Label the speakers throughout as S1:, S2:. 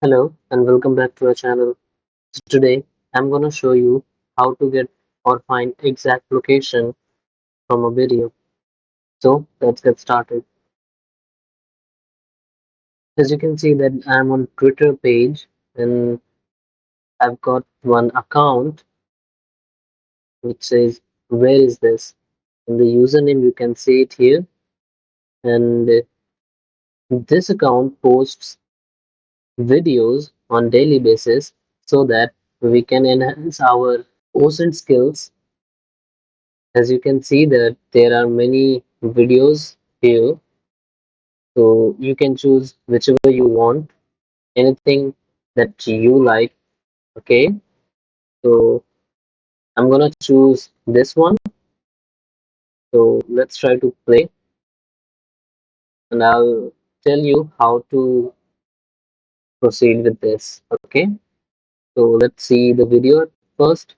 S1: Hello and welcome back to our channel. Today I'm gonna show you how to get or find exact location from a video. So let's get started. As you can see that I'm on Twitter page and I've got one account which says where is this? And the username you can see it here, and this account posts videos on daily basis so that we can enhance our OSINT skills. As you can see that there are many videos here, so you can choose whichever you want, anything that you like. Okay, so I'm gonna choose this one. So let's try to play, and I'll tell you how to proceed with this. Okay, so let's see the video first.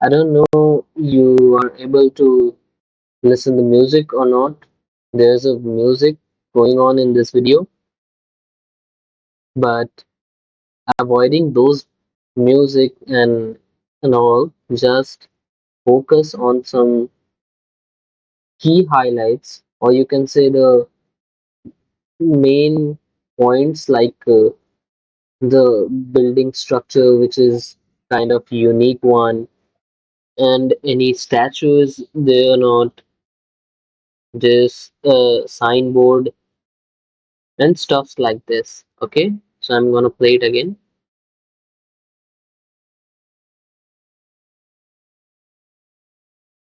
S1: I don't know you are able to listen the music or not. There's a music going on in this video, but avoiding those music and all, just focus on some key highlights, or you can say the main points, like the building structure, which is kind of unique one, and any statues they are not, just signboard and stuffs like this. Okay, so I'm gonna play it again.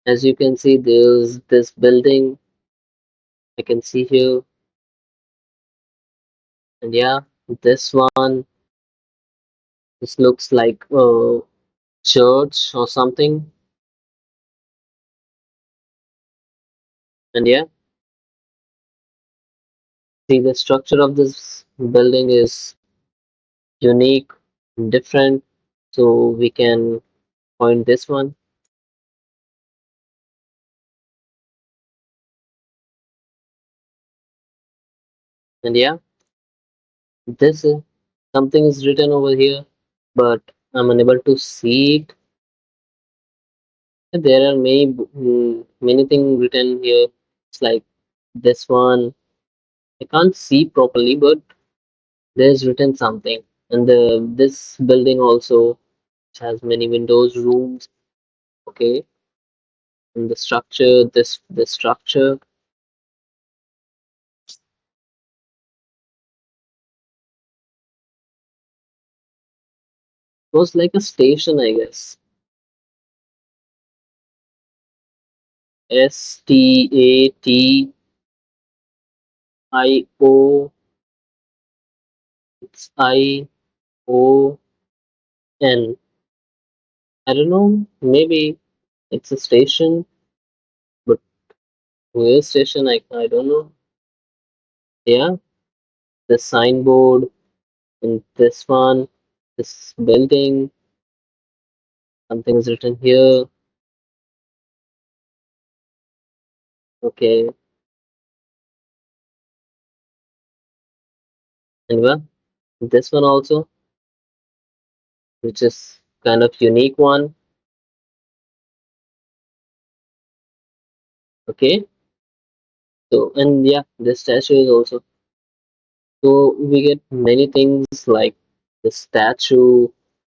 S1: As you can see, there's this building I can see here, and yeah, this one, this looks like a church or something. And yeah, see, the structure of this building is unique, different. So we can point this one. And yeah, this is something is written over here, but I'm unable to see it. There are many things written here. It's like this one. I can't see properly, but there's written something. And this building also has many windows, rooms. Okay, and the structure, this structure was like a station, I guess. Statio. It's ION. I don't know. Maybe it's a station, but where station? I don't know. Yeah, the signboard in this one, this building. Something's written here. Okay, and well, this one also, which is kind of unique one. Okay, so and yeah, this statue is also. So we get many things like the statue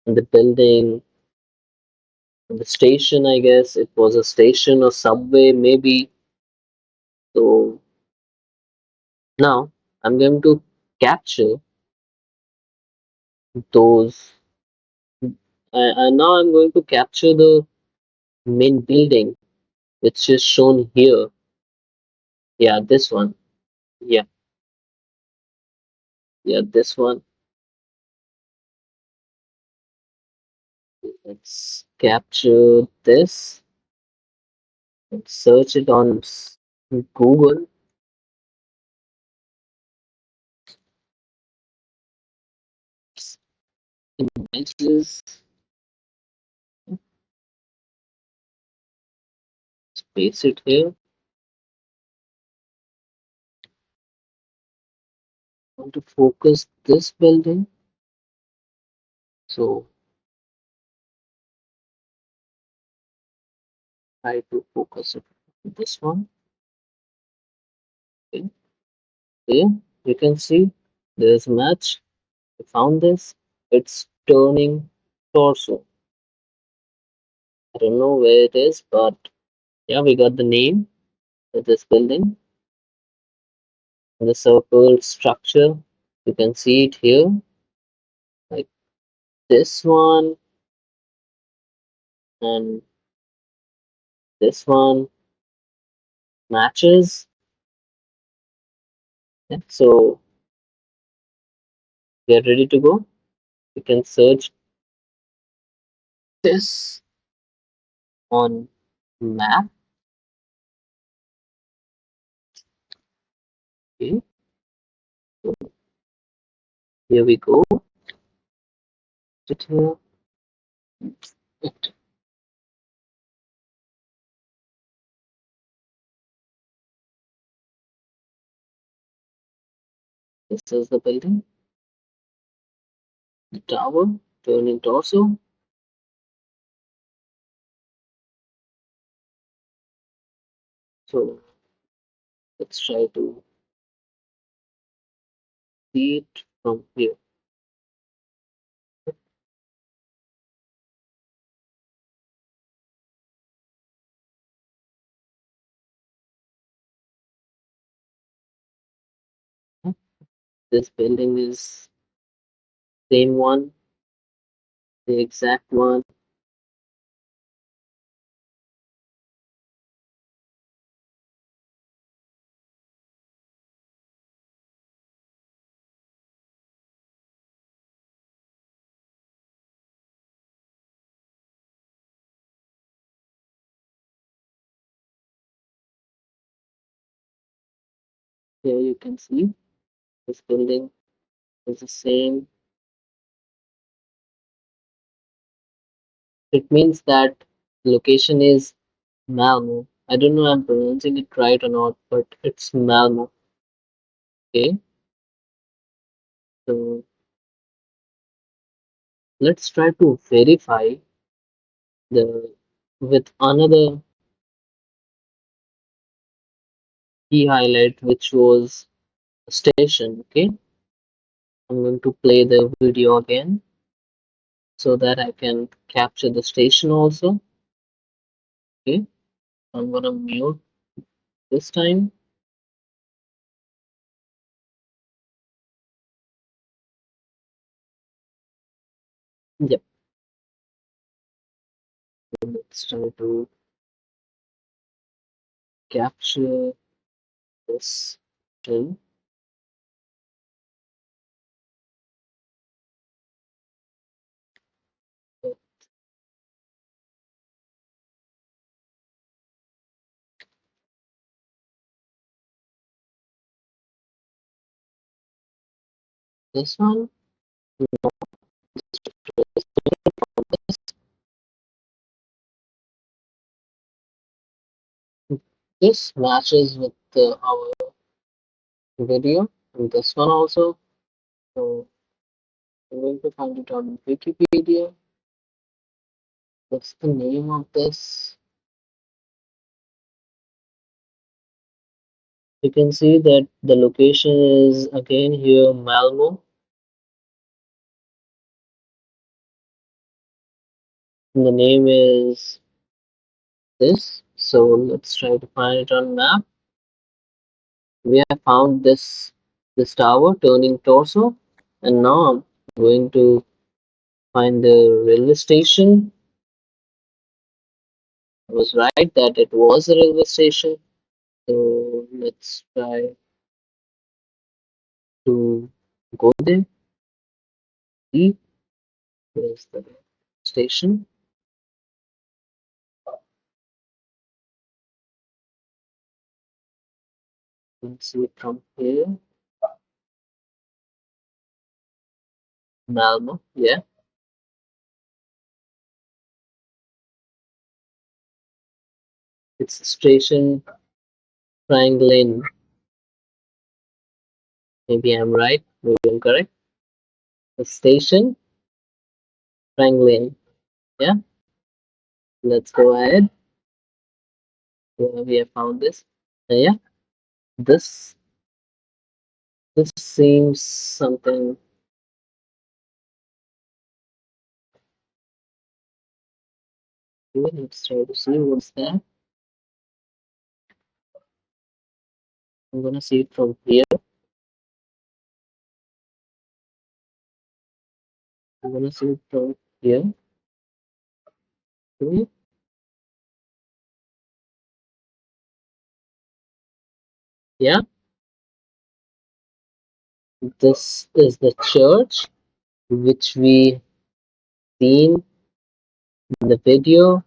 S1: and the building and the station. I guess it was a station or subway, maybe. So now I'm going to capture those. And now I'm going to capture the main building, which is shown here. Yeah, this one. Yeah, yeah, this one. Let's capture this and search it on Google. Images, paste it here. want to focus this building. So try to focus it this one. Okay. There you can see there's a match. We found this. It's turning torso. I don't know where it is, but yeah, we got the name of this building. The circle structure. You can see it here, like this one and this one matches. Yeah, so we are ready to go. You can search this on map. Okay, here we go. It here. It. This is the building, the tower, turning torso. So let's try to see it from here. This building is same one, the exact one. Here you can see this building is the same. It means that location is Malmo. I don't know I'm pronouncing it right or not, but it's Malmo. Okay, so let's try to verify the with another key highlight, which was station. Okay, I'm going to play the video again so that I can capture the station also. Okay, I'm gonna mute this time. Yep, let's try to capture this thing. This one. This matches with our video and this one also. So I'm going to find it on Wikipedia. What's the name of this? You can see that the location is again here Malmo. And the name is this. So let's try to find it on map. We have found this tower turning torso, and now I'm going to find the railway station. I was right that it was a railway station. So let's try to go there. See where's the station. You can see it from here. Malmo, yeah. It's station triangle in. Maybe I'm right, maybe I'm correct. The station, Franklin. Yeah, let's go ahead. Yeah, we have found this. Yeah, this this seems something. Let's try to see what's that. I'm gonna see it from here. I'm gonna see it from here. Hmm, yeah, this is the church which we seen in the video.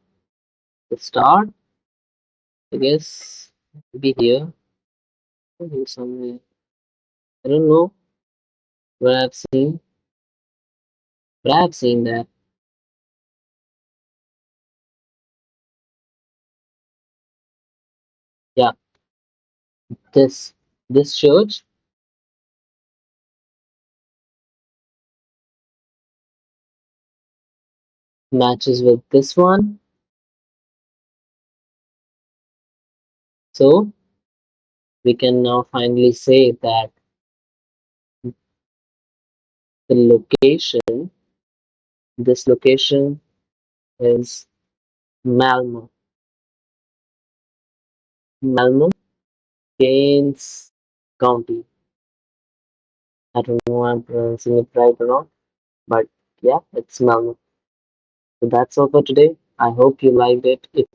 S1: The start, I guess, be here. Maybe somewhere. I don't know where I've seen, but I've seen that. Yeah, this this church matches with this one. So we can now finally say that the location, this location is Malmo. Malmo, Keynes County. I don't know if I'm pronouncing it right or not, but yeah, it's Malmo. So that's all for today. I hope you liked it. If